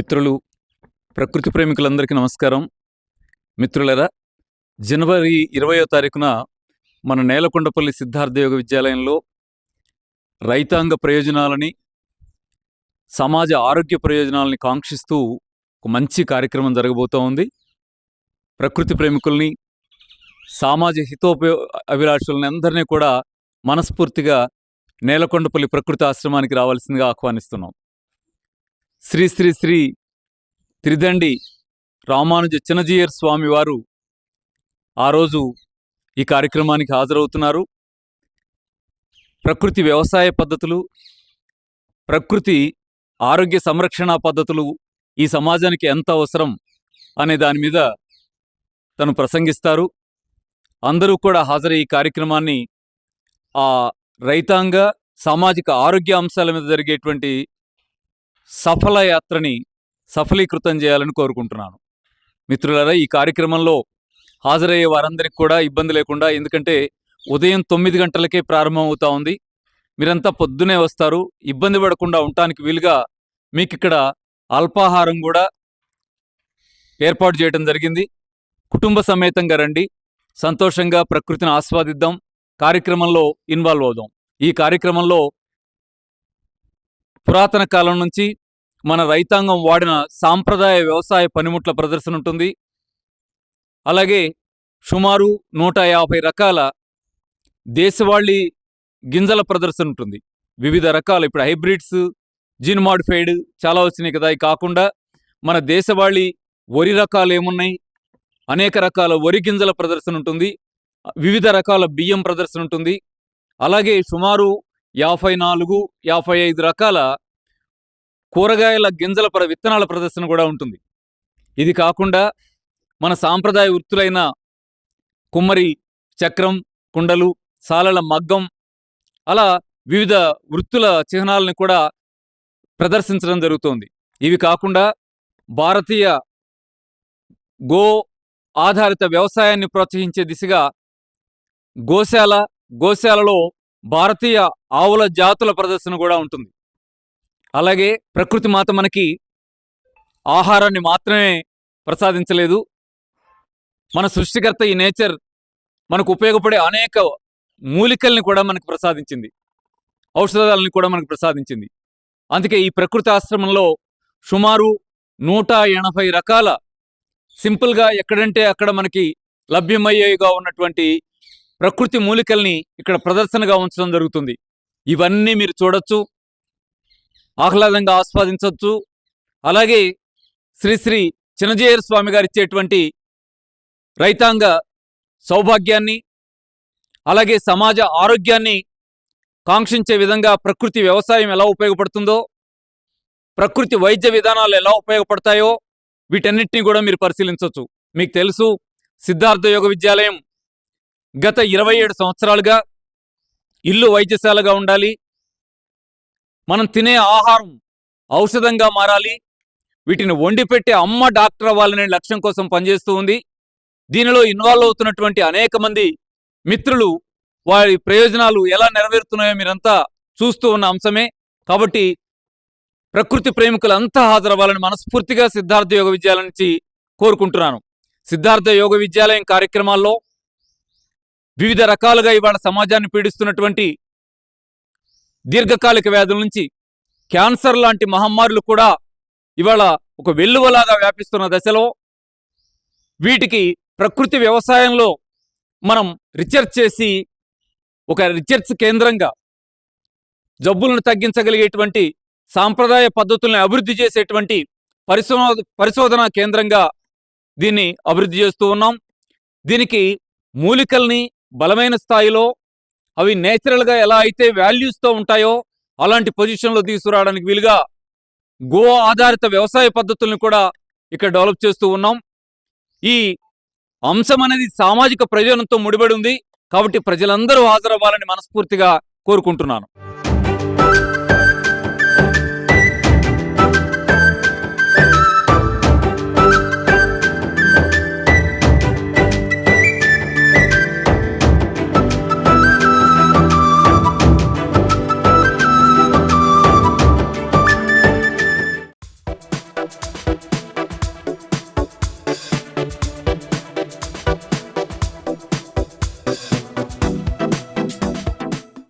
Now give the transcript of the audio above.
మిత్రులు, ప్రకృతి ప్రేమికులందరికీ నమస్కారం. మిత్రులరా, జనవరి 20వ తారీఖున మన నేలకొండపల్లి సిద్ధార్థ యోగ విద్యాలయంలో రైతాంగ ప్రయోజనాలని, సమాజ ఆరోగ్య ప్రయోజనాలని కాంక్షిస్తూ ఒక మంచి కార్యక్రమం జరగబోతూ ఉంది. ప్రకృతి ప్రేమికుల్ని, సామాజ అభిలాషులని అందరినీ కూడా మనస్ఫూర్తిగా నేలకొండపల్లి ప్రకృతి ఆశ్రమానికి రావాల్సిందిగా ఆహ్వానిస్తున్నాం. శ్రీ శ్రీ శ్రీ త్రిదండి రామానుజ చిన్నజీయర్ స్వామి వారు ఆ రోజు ఈ కార్యక్రమానికి హాజరవుతున్నారు. ప్రకృతి వ్యవసాయ పద్ధతులు, ప్రకృతి ఆరోగ్య సంరక్షణ పద్ధతులు ఈ సమాజానికి ఎంత అవసరం అనే దాని మీద తను ప్రసంగిస్తారు. అందరూ కూడా హాజరై ఈ కార్యక్రమాన్ని ఆ రైతాంగ సామాజిక ఆరోగ్య అంశాల మీద జరిగేటువంటి సఫల యాత్రని సఫలీకృతం చేయాలని కోరుకుంటున్నాను. మిత్రులారా, ఈ కార్యక్రమంలో హాజరయ్యే వారందరికీ కూడా ఇబ్బంది లేకుండా, ఎందుకంటే ఉదయం 9 గంటలకే ప్రారంభం అవుతా ఉంది. మీరంతా పొద్దునే వస్తారు. ఇబ్బంది పడకుండా ఉండటానికి వీలుగా మీకు ఇక్కడ అల్పాహారం కూడా ఏర్పాటు చేయడం జరిగింది. కుటుంబ సమేతంగా రండి, సంతోషంగా ప్రకృతిని ఆస్వాదిద్దాం, కార్యక్రమంలో ఇన్వాల్వ్ అవుదాం. ఈ కార్యక్రమంలో పురాతన కాలం నుంచి మన రైతాంగం వాడిన సాంప్రదాయ వ్యవసాయ పనిముట్ల ప్రదర్శన ఉంటుంది. అలాగే సుమారు 150 రకాల దేశవాళీ గింజల ప్రదర్శన ఉంటుంది. వివిధ రకాలు, ఇప్పుడు హైబ్రిడ్స్, జీన్ మాడిఫైడ్ చాలా వచ్చినాయి కదా. ఇవి కాకుండా మన దేశవాళీ వరి రకాలు ఏమున్నాయి, అనేక రకాల వరి గింజల ప్రదర్శన ఉంటుంది. వివిధ రకాల బియ్యం ప్రదర్శన ఉంటుంది. అలాగే సుమారు 54-55 రకాల కూరగాయల గింజల విత్తనాల ప్రదర్శన కూడా ఉంటుంది. ఇది కాకుండా మన సాంప్రదాయ వృత్తులైన కుమ్మరి, చక్రం, కుండలు, సాలల మగ్గం, అలా వివిధ వృత్తుల చిహ్నాలను కూడా ప్రదర్శించడం జరుగుతోంది. ఇవి కాకుండా భారతీయ గో ఆధారిత వ్యవసాయాన్ని ప్రోత్సహించే దిశగా గోశాలలో భారతీయ ఆవుల జాతుల ప్రదర్శన కూడా ఉంటుంది. అలాగే ప్రకృతి మాత మనకి ఆహారాన్ని మాత్రమే ప్రసాదించలేదు, మన సృష్టికర్త ఈ నేచర్ మనకు ఉపయోగపడే అనేక మూలికల్ని కూడా మనకు ప్రసాదించింది, ఔషధాలని కూడా మనకు ప్రసాదించింది. అందుకే ఈ ప్రకృతి ఆశ్రమంలో సుమారు 180 రకాల సింపుల్గా ఎక్కడంటే అక్కడ మనకి లభ్యమయ్యేగా ఉన్నటువంటి ప్రకృతి మూలికల్ని ఇక్కడ ప్రదర్శనగా ఉంచడం జరుగుతుంది. ఇవన్నీ మీరు చూడొచ్చు, ఆహ్లాదంగా ఆస్వాదించవచ్చు. అలాగే శ్రీ శ్రీ చిన్నజీయర్ స్వామి గారు ఇచ్చేటువంటి రైతాంగ సౌభాగ్యాన్ని, అలాగే సమాజ ఆరోగ్యాన్ని కాంక్షించే విధంగా ప్రకృతి వ్యవసాయం ఎలా ఉపయోగపడుతుందో, ప్రకృతి వైద్య విధానాలు ఎలా ఉపయోగపడతాయో వీటన్నిటినీ కూడా మీరు పరిశీలించవచ్చు. మీకు తెలుసు, సిద్ధార్థ యోగ విద్యాలయం గత 27 సంవత్సరాలుగా ఇల్లు వైద్యశాలగా ఉండాలి, మనం తినే ఆహారం ఔషధంగా మారాలి, వీటిని వండి పెట్టే అమ్మ డాక్టర్ అవ్వాలనే లక్ష్యం కోసం పనిచేస్తూ ఉంది. దీనిలో ఇన్వాల్వ్ అవుతున్నటువంటి అనేక మంది మిత్రులు వారి ప్రయోజనాలు ఎలా నెరవేరుతున్నాయో మీరంతా చూస్తూ ఉన్న అంశమే. కాబట్టి ప్రకృతి ప్రేమికులంతా హాజరవ్వాలని మనస్ఫూర్తిగా సిద్ధార్థ యోగ విద్యాలయం నుంచి కోరుకుంటున్నాను. సిద్ధార్థ యోగ విద్యాలయం కార్యక్రమాల్లో వివిధ రకాలుగా ఇవాళ సమాజాన్ని పీడిస్తున్నటువంటి దీర్ఘకాలిక వ్యాధుల నుంచి క్యాన్సర్ లాంటి మహమ్మారులు కూడా ఇవాళ ఒక వెల్లువలాగా వ్యాపిస్తున్న దశలో వీటికి ప్రకృతి వ్యవసాయంలో మనం రీసెర్చ్ చేసి ఒక రీసెర్చ్ కేంద్రంగా జబ్బులను తగ్గించగలిగేటువంటి సాంప్రదాయ పద్ధతుల్ని అభివృద్ధి చేసేటువంటి పరిశోధనా కేంద్రంగా దీన్ని అభివృద్ధి చేస్తూ ఉన్నాం. దీనికి మూలికల్ని బలమైన స్థాయిలో, అవి నేచురల్గా ఎలా అయితే వాల్యూస్తో ఉంటాయో అలాంటి పొజిషన్లో తీసుకురావడానికి వీలుగా గో ఆధారిత వ్యవసాయ పద్ధతులను కూడా ఇక్కడ డెవలప్ చేస్తూ ఉన్నాం. ఈ అంశం అనేది సామాజిక ప్రయోజనంతో ముడిపడి ఉంది. కాబట్టి ప్రజలందరూ హాజరవ్వాలని మనస్ఫూర్తిగా కోరుకుంటున్నాను.